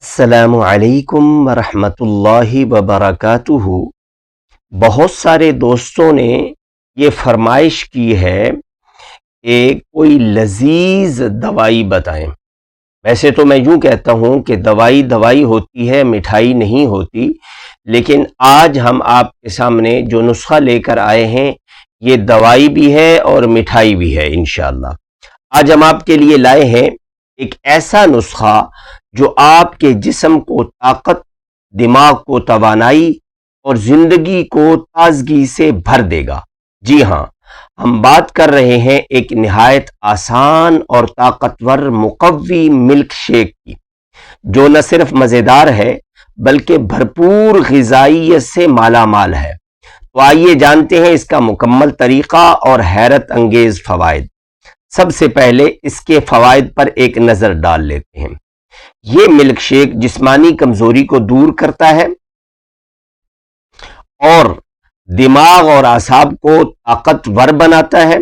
السلام علیکم ورحمۃ اللہ وبرکاتہ۔ بہت سارے دوستوں نے یہ فرمائش کی ہے کہ کوئی لذیذ دوائی بتائیں۔ ویسے تو میں یوں کہتا ہوں کہ دوائی ہوتی ہے، مٹھائی نہیں ہوتی، لیکن آج ہم آپ کے سامنے جو نسخہ لے کر آئے ہیں یہ دوائی بھی ہے اور مٹھائی بھی ہے انشاءاللہ۔ آج ہم آپ کے لیے لائے ہیں ایک ایسا نسخہ جو آپ کے جسم کو طاقت، دماغ کو توانائی اور زندگی کو تازگی سے بھر دے گا۔ جی ہاں، ہم بات کر رہے ہیں ایک نہایت آسان اور طاقتور مقوی ملک شیک کی، جو نہ صرف مزیدار ہے بلکہ بھرپور غذائیت سے مالا مال ہے۔ تو آئیے جانتے ہیں اس کا مکمل طریقہ اور حیرت انگیز فوائد۔ سب سے پہلے اس کے فوائد پر ایک نظر ڈال لیتے ہیں۔ یہ ملک شیک جسمانی کمزوری کو دور کرتا ہے اور دماغ اور اعصاب کو طاقتور بناتا ہے،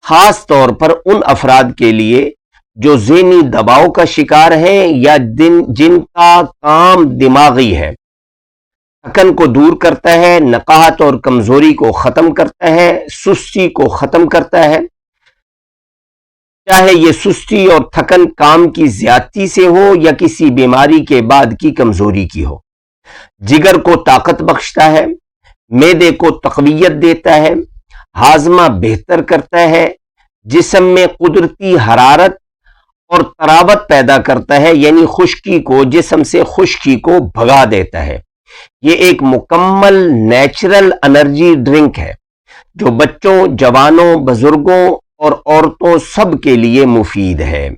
خاص طور پر ان افراد کے لیے جو ذہنی دباؤ کا شکار ہیں یا جن کا کام دماغی ہے۔ تھکن کو دور کرتا ہے، نقاہت اور کمزوری کو ختم کرتا ہے، سستی کو ختم کرتا ہے، چاہے یہ سستی اور تھکن کام کی زیادتی سے ہو یا کسی بیماری کے بعد کی کمزوری کی ہو۔ جگر کو طاقت بخشتا ہے، معدے کو تقویت دیتا ہے، ہاضمہ بہتر کرتا ہے، جسم میں قدرتی حرارت اور تراوت پیدا کرتا ہے، یعنی خشکی کو، جسم سے خشکی کو بھگا دیتا ہے۔ یہ ایک مکمل نیچرل انرجی ڈرنک ہے جو بچوں، جوانوں، بزرگوں اور عورتوں سب کے لیے مفید ہے۔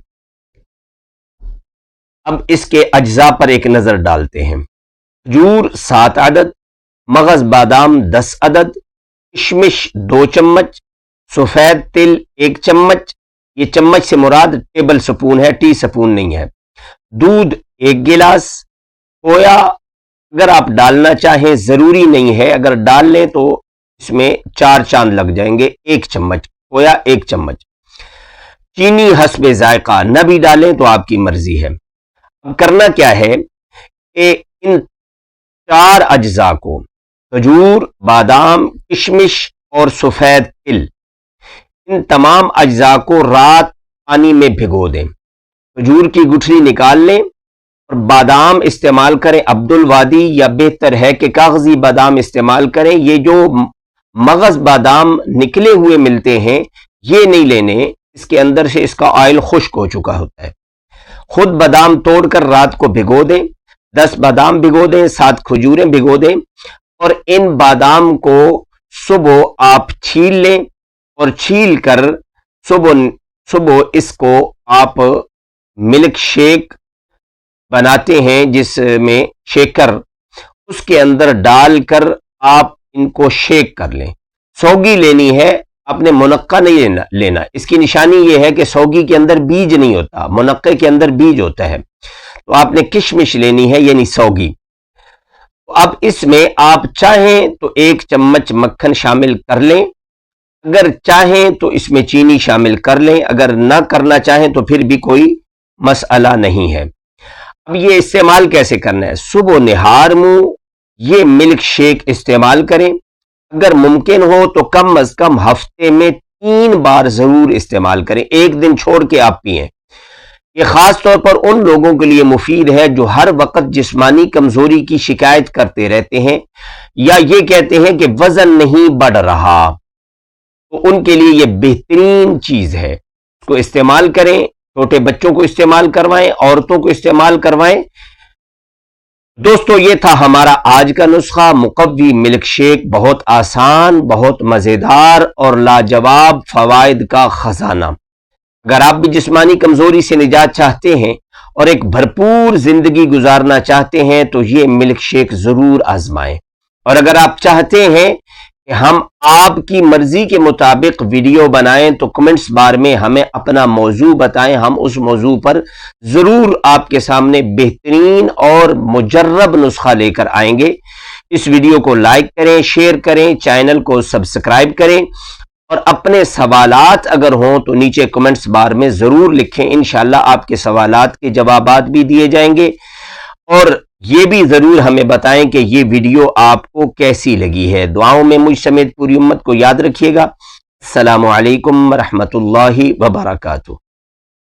اب اس کے اجزاء پر ایک نظر ڈالتے ہیں۔ کھجور 7 عدد، مغز بادام 10 عدد، کشمش 2 چمچ، سفید تل 1 چمچ، یہ چمچ سے مراد ٹیبل سپون ہے، ٹی سپون نہیں ہے، دودھ 1 گلاس، کھویا اگر آپ ڈالنا چاہیں ضروری نہیں ہے، اگر ڈال لیں تو اس میں 4 چاند لگ جائیں گے، 1 چمچ کھویا، 1 چمچ، چینی حسب ذائقہ، نہ بھی ڈالیں تو آپ کی مرضی ہے۔ اب کرنا کیا ہے کہ ان 4 اجزاء کو، کھجور، بادام، کشمش اور سفید تل، ان تمام اجزاء کو رات پانی میں بھگو دیں۔ کھجور کی گٹھلی نکال لیں اور بادام استعمال کریں عبد الوادی، یا بہتر ہے کہ کاغذی بادام استعمال کریں۔ یہ جو مغز بادام نکلے ہوئے ملتے ہیں یہ نہیں لینے، اس کے اندر سے اس کا آئل خشک ہو چکا ہوتا ہے۔ خود بادام توڑ کر رات کو بھگو دیں، 10 بادام بھگو دیں، 7 کھجوریں بھگو دیں، اور ان بادام کو صبح آپ چھیل لیں، اور چھیل کر صبح اس کو آپ ملک شیک بناتے ہیں جس میں شیکر، اس کے اندر ڈال کر آپ ان کو شیک کر لیں۔ سوگی لینی ہے، آپ نے منقع نہیں لینا۔ اس کی نشانی یہ ہے کہ سوگی کے اندر بیج نہیں ہوتا، منقع کے اندر بیج ہوتا ہے، تو آپ نے کشمش لینی ہے یعنی سوگی۔ اب اس میں آپ چاہیں تو 1 چمچ مکھن شامل کر لیں، اگر چاہیں تو اس میں چینی شامل کر لیں، اگر نہ کرنا چاہیں تو پھر بھی کوئی مسئلہ نہیں ہے۔ اب یہ استعمال کیسے کرنا ہے؟ صبح نہار منہ یہ ملک شیک استعمال کریں، اگر ممکن ہو تو کم از کم ہفتے میں 3 بار ضرور استعمال کریں، 1 دن چھوڑ کے آپ پئیں۔ یہ خاص طور پر ان لوگوں کے لیے مفید ہے جو ہر وقت جسمانی کمزوری کی شکایت کرتے رہتے ہیں یا یہ کہتے ہیں کہ وزن نہیں بڑھ رہا، تو ان کے لیے یہ بہترین چیز ہے، اس کو استعمال کریں۔ چھوٹے بچوں کو استعمال کروائیں، عورتوں کو استعمال کروائیں۔ دوستو، یہ تھا ہمارا آج کا نسخہ مقوی ملک شیک، بہت آسان، بہت مزیدار اور لاجواب فوائد کا خزانہ۔ اگر آپ بھی جسمانی کمزوری سے نجات چاہتے ہیں اور ایک بھرپور زندگی گزارنا چاہتے ہیں تو یہ ملک شیک ضرور آزمائیں، اور اگر آپ چاہتے ہیں کہ ہم آپ کی مرضی کے مطابق ویڈیو بنائیں تو کمنٹس بار میں ہمیں اپنا موضوع بتائیں، ہم اس موضوع پر ضرور آپ کے سامنے بہترین اور مجرب نسخہ لے کر آئیں گے۔ اس ویڈیو کو لائک کریں، شیئر کریں، چینل کو سبسکرائب کریں، اور اپنے سوالات اگر ہوں تو نیچے کمنٹس بار میں ضرور لکھیں، انشاءاللہ آپ کے سوالات کے جوابات بھی دیے جائیں گے۔ اور یہ بھی ضرور ہمیں بتائیں کہ یہ ویڈیو آپ کو کیسی لگی ہے۔ دعاؤں میں مجھ سمیت پوری امت کو یاد رکھیے گا۔ السلام علیکم ورحمۃ اللہ وبرکاتہ۔